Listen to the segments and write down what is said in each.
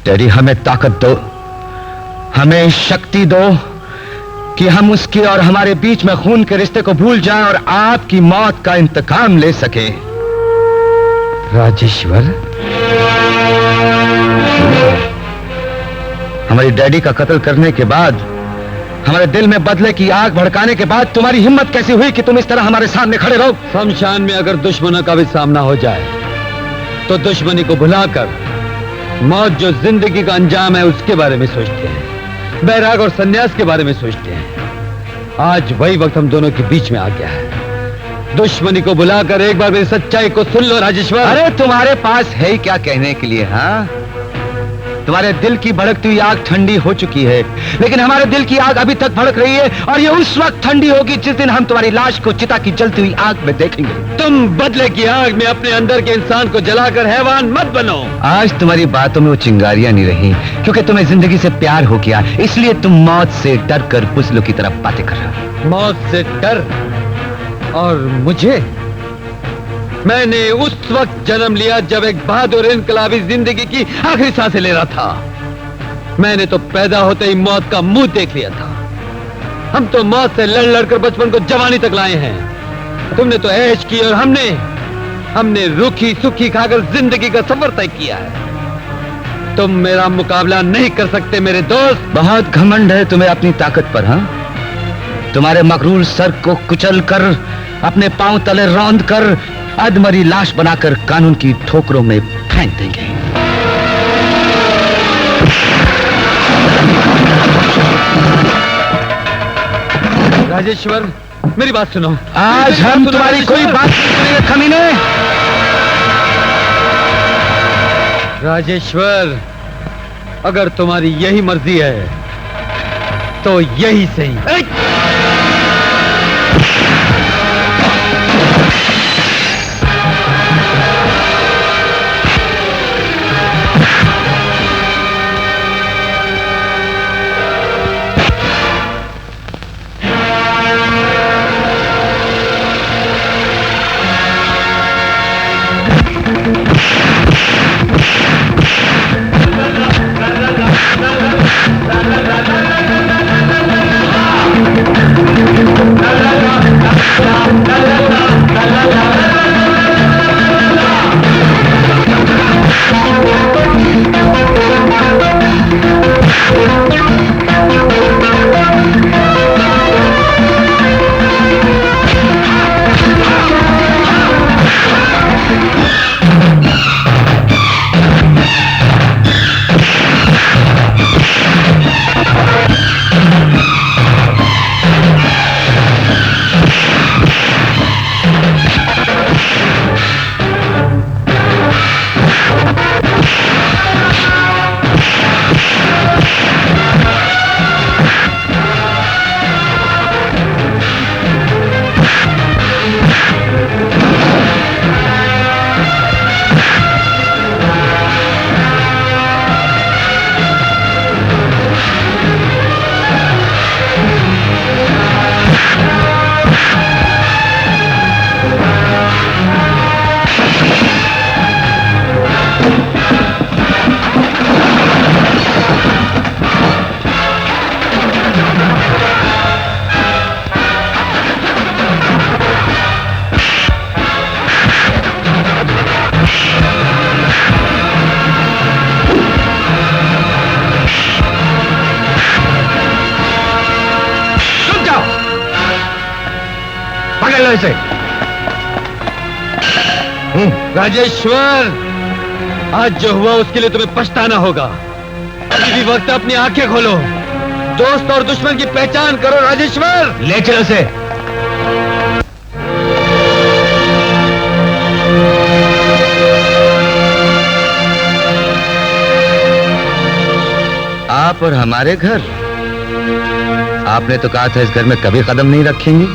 Daddy, हमें ताकत दो, हमें शक्ति दो कि हम उसके और हमारे बीच में खून के रिश्ते को भूल जाएं और आपकी मौत का इंतकाम ले सके। राजेश्वर, हमारी डैडी का कत्ल करने के बाद, हमारे दिल में बदले की आग भड़काने के बाद तुम्हारी हिम्मत कैसी हुई कि तुम इस तरह हमारे सामने खड़े रहो? शमशान में अगर दुश्मनों का भी सामना हो जाए तो दुश्मनी को भुलाकर मौत जो जिंदगी का अंजाम है उसके बारे में सोचते हैं, बैराग और सन्यास के बारे में सोचते हैं। आज वही वक्त हम दोनों के बीच में आ गया है। दुश्मनी को बुलाकर एक बार मेरी सच्चाई को सुन लो राजेश्वर। अरे तुम्हारे पास है क्या कहने के लिए? हाँ, तुम्हारे दिल की भड़कती हुई आग ठंडी हो चुकी है, लेकिन हमारे दिल की आग अभी तक भड़क रही है और ये उस वक्त ठंडी होगी जिस दिन हम तुम्हारी लाश को चिता की जलती हुई आग में देखेंगे। तुम बदले की आग में अपने अंदर के इंसान को जलाकर हैवान मत बनो। आज तुम्हारी बातों में वो चिंगारियां नहीं रही, क्योंकि तुम्हें जिंदगी से प्यार हो गया, इसलिए तुम मौत से डर कर बुज़दिलों की तरफ बातें कर रहे हो। मौत से डर? और मुझे? मैंने उस वक्त जन्म लिया जब एक बहादुर इनकलाबी जिंदगी की आखिरी सांसें ले रहा था। मैंने तो पैदा होते ही मौत का मुंह देख लिया था। हम तो मौत से लड़ लड़कर बचपन को जवानी तक लाए हैं। तुमने तो ऐश की और हमने रूखी सुखी खाकर जिंदगी का सफर तय किया है। तुम मेरा मुकाबला नहीं कर सकते मेरे दोस्त। बहुत घमंड है तुम्हें अपनी ताकत पर। हाँ, तुम्हारे मगरूर सर को कुचल कर, अपने पांव तले रौंद कर, अधमरी लाश बनाकर कानून की ठोकरों में फेंक देंगे। राजेश्वर, मेरी बात सुनो। आज हम तुम्हारी कोई बात नहीं सुनेंगे कमीने। राजेश्वर, अगर तुम्हारी यही मर्जी है तो यही सही। से। राजेश्वर, आज जो हुआ उसके लिए तुम्हें पछताना होगा। अभी भी वक्त, अपनी आंखें खोलो, दोस्त और दुश्मन की पहचान करो। राजेश्वर, ले चलो से। आप और हमारे घर, आपने तो कहा था इस घर में कभी कदम नहीं रखेंगे।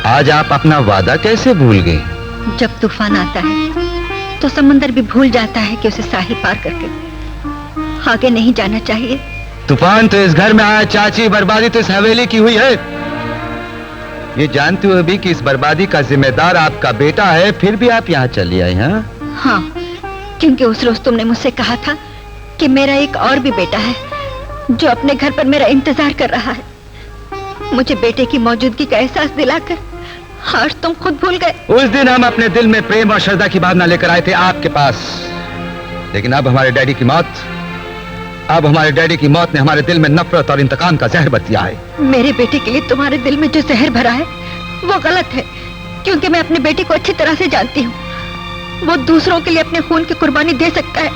आज आप अपना वादा कैसे भूल गए? जब तूफान आता है तो समंदर भी भूल जाता है कि उसे साहिल पार करके आगे नहीं जाना चाहिए। तूफान तो इस घर में आया चाची, बर्बादी तो इस हवेली की हुई है। ये जानते हुए भी कि इस बर्बादी का जिम्मेदार आपका बेटा है, फिर भी आप यहाँ चली आई हैं? हाँ, क्योंकि उस रोज तुमने मुझसे कहा था कि मेरा एक और भी बेटा है जो अपने घर पर मेरा इंतजार कर रहा है। मुझे बेटे की मौजूदगी का एहसास दिलाकर आज तुम खुद भूल गए। उस दिन हम अपने दिल में प्रेम और श्रद्धा की भावना लेकर आए थे आपके पास, लेकिन अब हमारे डैडी की मौत ने हमारे दिल में नफरत और इंतकाम का जहर बच दिया है। मेरे बेटे के लिए तुम्हारे दिल में जो जहर भरा है वो गलत है, क्योंकि मैं अपने बेटे को अच्छी तरह से जानती हूँ। वो दूसरों के लिए अपने खून की कुर्बानी दे सकता है,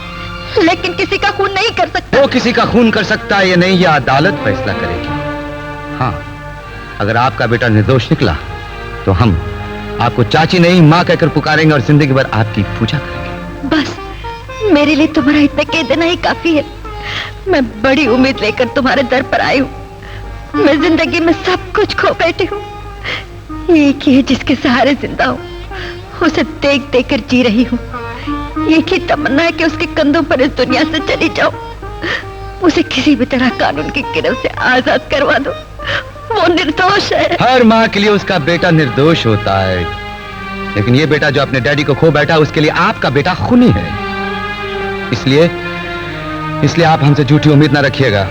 लेकिन किसी का खून नहीं कर सकता। वो किसी का खून कर सकता है या नहीं, यह अदालत फैसला करेगी। हाँ, अगर आपका बेटा निर्दोष निकला तो हम आपको चाची नहीं माँ कहकर पुकारेंगे और जिंदगी भर आपकी पूजा करेंगे। बस मेरे लिए तुम्हारा इतना कह देना ही काफी है। मैं बड़ी उम्मीद लेकर तुम्हारे दर पर आई हूँ। मैं जिंदगी में सब कुछ खो बैठी हूँ। एक ही है जिसके सहारे जिंदा हूँ, उसे देख देख कर जी रही हूँ। एक ही तमन्ना है कि उसके कंधों पर इस दुनिया से चली जाऊं, उसे किसी भी तरह कानून की गिरफ्त से आजाद करवा दो। वो निर्दोष है। हर माँ के लिए उसका बेटा निर्दोष होता है, लेकिन ये बेटा जो अपने डैडी को खो बैठा, उसके लिए आपका बेटा खूनी है। इसलिए आप हमसे झूठी उम्मीद ना रखिएगा,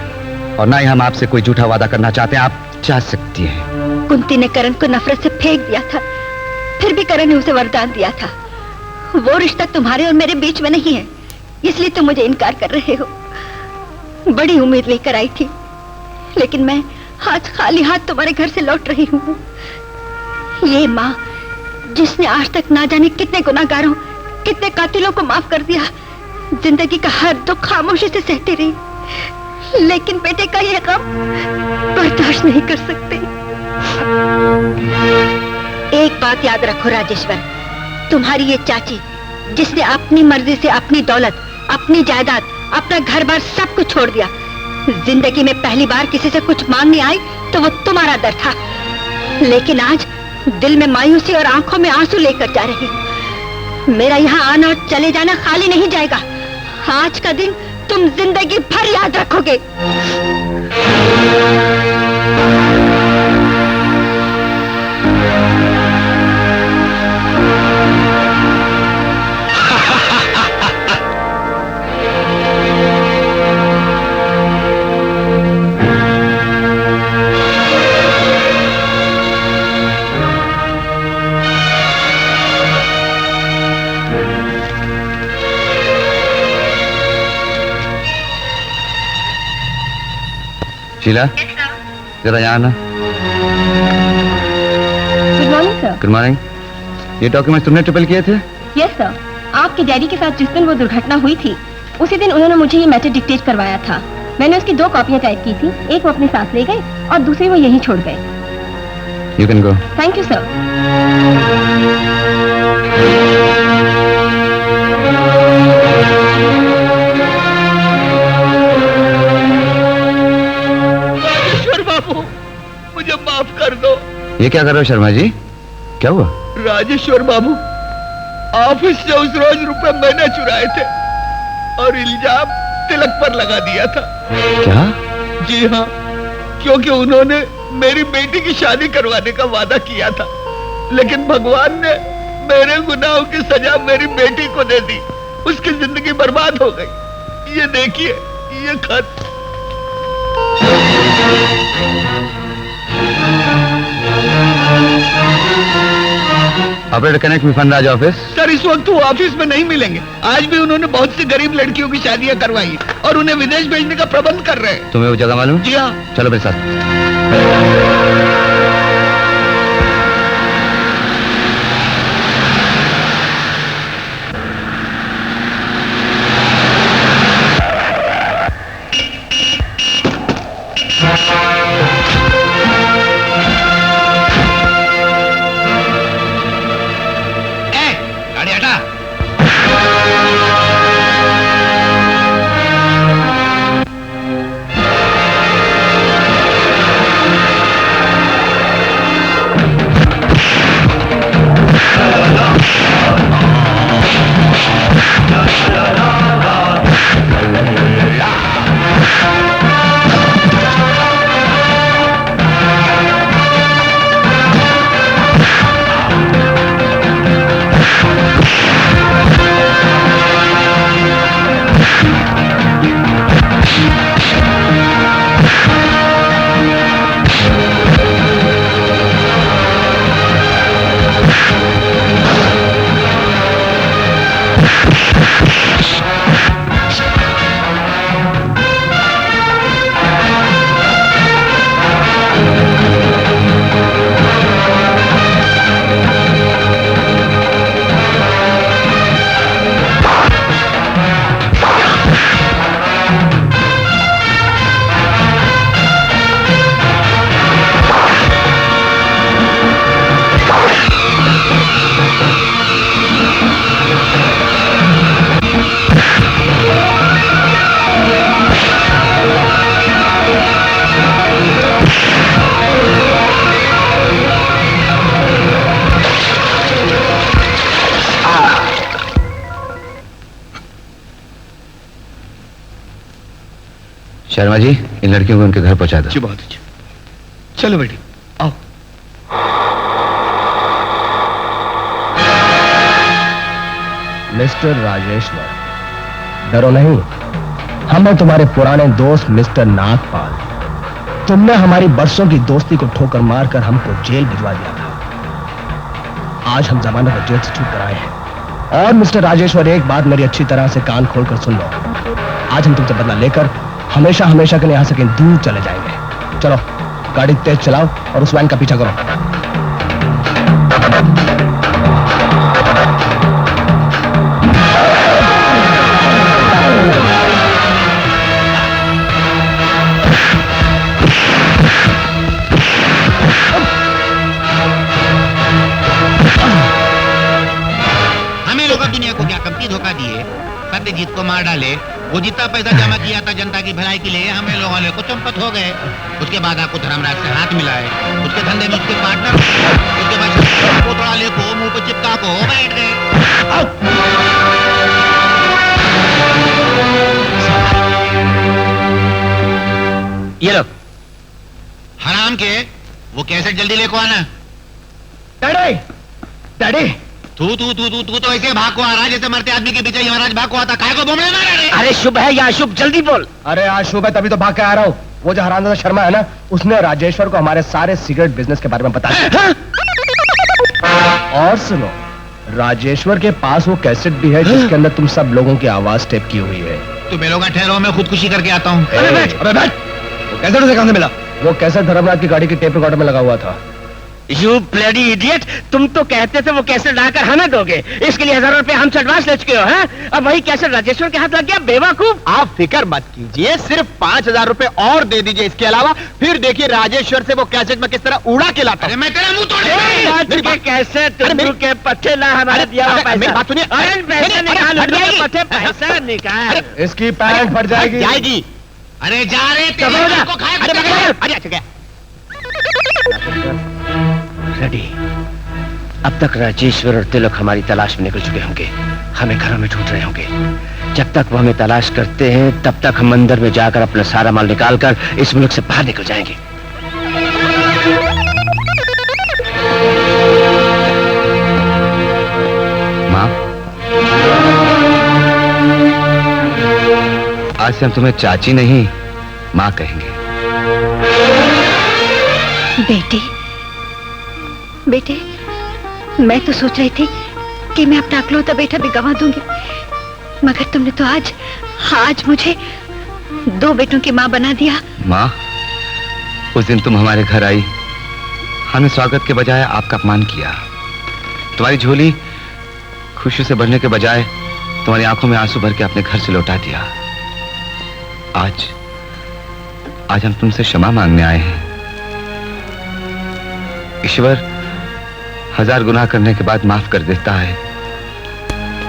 और ना ही हम आपसे कोई झूठा वादा करना चाहते हैं। आप जा सकती हैं। कुंती ने करण को नफरत से फेंक दिया था, फिर भी करण ने उसे वरदान दिया था। वो रिश्ता तुम्हारे और मेरे बीच में नहीं है, इसलिए तुम मुझे इनकार कर रहे हो। बड़ी उम्मीद लेकर आई थी, लेकिन मैं आज खाली हाथ तुम्हारे घर से लौट रही हूँ। ये माँ जिसने आज तक ना जाने कितने गुनाहगारों, कितने कातिलों को माफ कर दिया, जिंदगी का हर दुख खामोशी से सहती रही, लेकिन बेटे का यह गम बर्दाश्त नहीं कर सकती। एक बात याद रखो राजेश्वर, तुम्हारी ये चाची जिसने अपनी मर्जी से अपनी दौलत, अपनी जायदाद, अपना घर बार सब कुछ छोड़ दिया, जिंदगी में पहली बार किसी से कुछ मांगने आई तो वो तुम्हारा दर था, लेकिन आज दिल में मायूसी और आंखों में आंसू लेकर जा रही हूँ। मेरा यहाँ आना और चले जाना खाली नहीं जाएगा। आज का दिन तुम जिंदगी भर याद रखोगे। शीला, जरा यहाँ आना। Good morning sir. Good morning. ये डॉक्यूमेंट्स तुमने ट्रिपल किए थे? Yes sir. आपके डैडी के साथ जिस दिन वो दुर्घटना हुई थी, उसी दिन उन्होंने मुझे ये मैटर डिक्टेट करवाया था। मैंने उसकी 2 कॉपियां टाइप की थी, एक वो अपने साथ ले गए और दूसरी वो यहीं छोड़ गए। You can go. Thank you sir. मुझे माफ कर दो। ये क्या कर रहे हो शर्मा जी? क्या हुआ? राजेश्वर बाबू, ऑफिस से उस रोज रुपए मैंने चुराए थे और इल्जाम तिलक पर लगा दिया था। क्या? जी हाँ, क्योंकि उन्होंने मेरी बेटी की शादी करवाने का वादा किया था, लेकिन भगवान ने मेरे गुनाहों की सजा मेरी बेटी को दे दी। उसकी जिंदगी बर्बाद हो गई। ये देखिए, ये खत। ऑपरेटर कनेक्ट में फनराज ऑफिस। सर, इस वक्त वो ऑफिस में नहीं मिलेंगे। आज भी उन्होंने बहुत सी गरीब लड़कियों की शादियां करवाई और उन्हें विदेश भेजने का प्रबंध कर रहे हैं। तुम्हें वो जगह मालूम? जी हाँ। चलो मेरे साथ। शर्मा जी, इन लड़कियों को उनके घर पहुंचा दो। जी बहुत अच्छा। चलो बेटी आओ। मिस्टर राजेश्वर, डरो नहीं। हम हैं तुम्हारे पुराने दोस्त मिस्टर नागपाल। तुमने हमारी बरसों की दोस्ती को ठोकर मारकर हमको जेल भिजवा दिया था। आज हम जमानत पर जेल से छूट कर आए हैं। और मिस्टर राजेश्वर, एक बात मेरी अच्छी तरह से कान खोलकर सुन लो। आज हम तुमसे बदला लेकर हमेशा हमेशा के लिए यहां से कहीं दूर चले जाएंगे। चलो गाड़ी तेज चलाओ और उस वैन का पीछा करो। हमें लोग दुनिया को क्या कमती धोखा दिए, सत्यजीत को मार डाले, वो जितना पैसा जमा किया था जनता की भलाई के लिए, हमें लोगों ने को चंपत हो गए। उसके बाद आपको धर्मराज से हाथ मिलाए, उसके धंधे में उसके पार्टनर, उसके बाद कोतवाल को मुंह पे चिपका को बैठ गए। ये लो। हराम के वो कैसेट जल्दी लेको आना। Daddy, daddy. तू तो ऐसे भाग को आ रहा है जैसे मरते आदमी के पीछे महाराज भाग को आता। काय को बोमले मारा रे? अरे शुभ है या अशुभ, जल्दी बोल। अरे आज शुभ है तभी तो भाग के आ रहा हूँ। वो जो हरामजादा शर्मा है ना, उसने राजेश्वर को हमारे सारे सिगरेट बिजनेस के बारे में बताया। और सुनो, राजेश्वर के पास वो कैसेट भी है जिसके अंदर तुम सब लोगों की आवाज टेप की हुई है। तो मैं लोग ठहरो, मैं खुदकुशी करके आता हूँ। अबे बैठ। वो कैसेट उसे कहां से मिला? वो कैसेट धर्मराज की गाड़ी की टेप रिकॉर्डर में लगा हुआ था। यू ब्लडी इडियट, तुम तो कहते थे वो कैसेट लाकर हमें दोगे, इसके लिए 1000 रुपए हमसे एडवांस ले चुके हो, हैं? अब वही कैसेट राजेश्वर के हाथ लग गया, बेवकूफ। आप फिक्र मत कीजिए, सिर्फ 5000 रुपए और दे दीजिए। इसके अलावा फिर देखिए राजेश्वर से वो कैसेट में किस तरह उड़ा के लाता। अरे मैं तेरा मुंह तोड़ कैसेट के पट्टे ला, हमारे दिया हुआ पैसा। मेरी बात सुनिए। अरे पैसे निकाल, पट्टे पैसा निकाल। इसकी पैंट फट जाएगी। जाएगी। अरे जा रे को खाए। अरे अच्छा गया। रेडी। अब तक राजेश्वर और तिलक हमारी तलाश में निकल चुके होंगे, हमें घरों में ढूंढ रहे होंगे। जब तक वो हमें तलाश करते हैं तब तक हम अंदर में जाकर अपना सारा माल निकालकर इस मुल्क से बाहर निकल जाएंगे। माँ, आज से हम तुम्हें चाची नहीं माँ कहेंगे। बेटे, मैं तो सोच रही थी कि मैं अपना अकलौता बेटा भी गंवा दूंगी, मगर तुमने तो आज मुझे 2 बेटों की माँ बना दिया। माँ, उस दिन तुम हमारे घर आई, हमने स्वागत के बजाय आपका अपमान किया। तुम्हारी झोली खुशी से भरने के बजाय तुम्हारी आंखों में आंसू भर के अपने घर से लौटा दिया। आज हम तुमसे क्षमा मांगने आए हैं। ईश्वर 1000 गुनाह करने के बाद माफ कर देता है,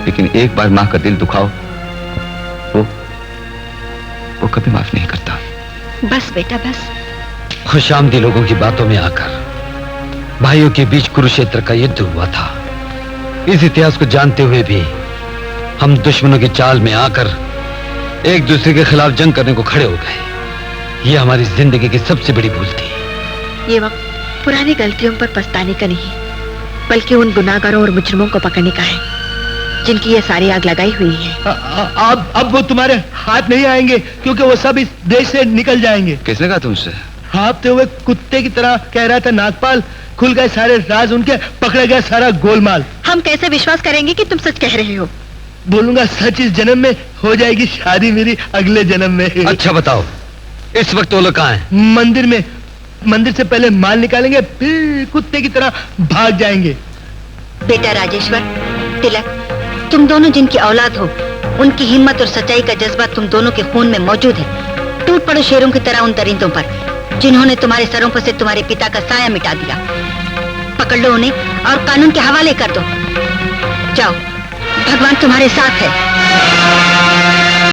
लेकिन एक बार माँ का दिल दुखाओ, वो कभी माफ नहीं करता। बस बेटा, बस। खुशामदी लोगों की बातों में आकर भाइयों के बीच कुरुक्षेत्र का युद्ध हुआ था। इस इतिहास को जानते हुए भी हम दुश्मनों की चाल में आकर एक दूसरे के खिलाफ जंग करने को खड़े हो गए। ये हमारी जिंदगी की सबसे बड़ी भूल थी। ये वक्त पुरानी गलतियों पर पछताने का नहीं, बल्कि उन गुनाहगारों और मुजरिमों को पकड़ने का है जिनकी ये सारी आग लगाई हुई है। अब वो तुम्हारे हाथ नहीं आएंगे, क्योंकि वो सब इस देश से निकल जाएंगे। किसने कहा तुमसे? हाँफते हुए कुत्ते की तरह कह रहा था नागपाल। खुल गए सारे राज उनके, पकड़ा गया सारा गोलमाल। हम कैसे विश्वास करेंगे कि तुम सच कह रहे हो? बोलूंगा सच, इस जन्म में हो जाएगी शादी मेरी अगले जन्म में। अच्छा बताओ, इस वक्त वो लोग कहाँ हैं? मंदिर में। मंदिर से पहले माल निकालेंगे, फिर कुत्ते की तरह भाग जाएंगे। बेटा राजेश्वर, तिलक, तुम दोनों जिनकी औलाद हो, उनकी हिम्मत और सच्चाई का जज्बा तुम दोनों के खून में मौजूद है। टूट पड़ो शेरों की तरह उन दरिंदों पर जिन्होंने तुम्हारे सरों पर से तुम्हारे पिता का साया मिटा दिया। पकड़ लो उन्हें और कानून के हवाले कर दो। जाओ, भगवान तुम्हारे साथ है।